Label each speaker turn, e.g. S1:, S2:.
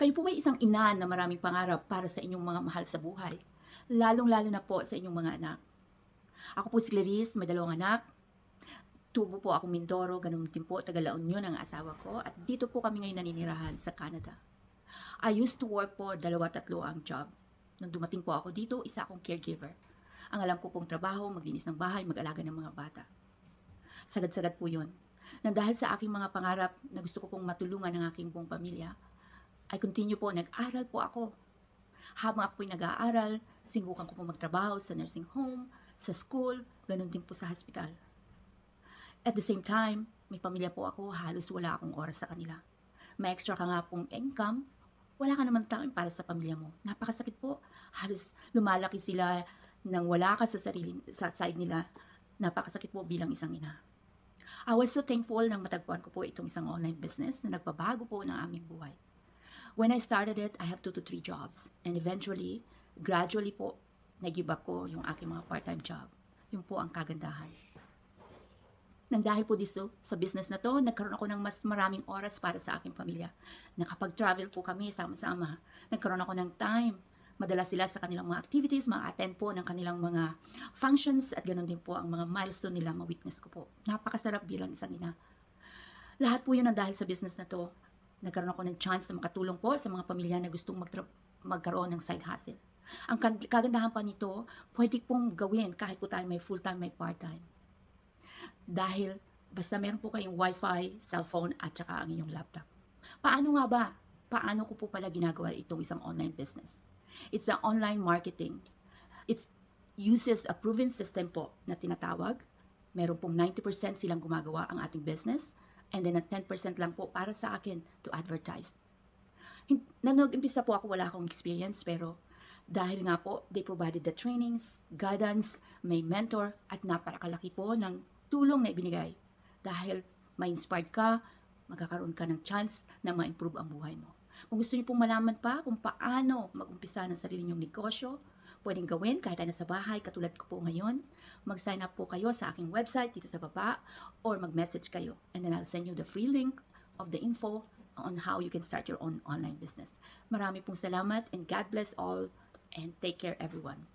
S1: Kayo po ba isang ina na maraming pangarap para sa inyong mga mahal sa buhay? Lalong-lalo na po sa inyong mga anak. Ako po si Clarice, may 2 anak. Tubo po ako Mindoro, ganun din po, taga La Union ang asawa ko. At dito po kami ngayon naninirahan sa Canada. I used to work po 2-3 ang job. Nung dumating po ako dito, isa akong caregiver. Ang alam ko pong trabaho, maglinis ng bahay, mag-alaga ng mga bata. Sagad-sagad po yun. Nang dahil sa aking mga pangarap na gusto ko pong matulungan ang aking buong pamilya, I continue po, nag-aral po ako. Habang ako'y nag-aaral, sinubukan ko po magtrabaho sa nursing home, sa school, ganun din po sa hospital. At the same time, may pamilya po ako, halos wala akong oras sa kanila. May extra ka nga pong income, wala ka naman time para sa pamilya mo. Napakasakit po. Halos lumalaki sila nang wala ka sa side nila. Napakasakit po bilang isang ina. I was so thankful nang matagpuan ko po itong isang online business na nagpabago po ng aming buhay. When I started it, I have 2 to 3 jobs. And eventually, gradually po, nag-give up ko yung aking mga part-time job. Yun po ang kagandahan. Nang dahil po dito sa business na to, nagkaroon ako ng mas maraming oras para sa aking pamilya. Nakapag-travel po kami sama-sama. Nagkaroon ako ng time. Madala sila sa kanilang mga activities, ma-attend po ng kanilang mga functions at ganoon din po ang mga milestone nila, ma-witness ko po. Napakasarap bilang isang ina. Lahat po yun ang dahil sa business na to. Nagkaroon ako ng chance na makatulong po sa mga pamilya na gustong magkaroon ng side hustle. Ang kagandahan pa nito, pwede pong gawin kahit po tayo may full-time, may part-time. Dahil basta meron po kayong wifi, cellphone at saka ang inyong laptop. Paano nga ba? Paano ko po pala ginagawa itong isang online business? It's an online marketing. It uses a proven system po na tinatawag. Meron pong 90% silang gumagawa ang ating business. And then at 10% lang po para sa akin to advertise. Nag-umpisa po ako, wala akong experience, pero dahil nga po, they provided the trainings, guidance, may mentor, at napakalaki po ng tulong na ibinigay. Dahil ma-inspired ka, magkakaroon ka ng chance na ma-improve ang buhay mo. Kung gusto niyo pong malaman pa kung paano mag-umpisa ng sarili niyong negosyo, pwedeng gawin kahit tayo nasa bahay, katulad ko po ngayon. Mag-sign up po kayo sa aking website dito sa baba or mag-message kayo. And then I'll send you the free link of the info on how you can start your own online business. Marami pong salamat and God bless all and take care everyone.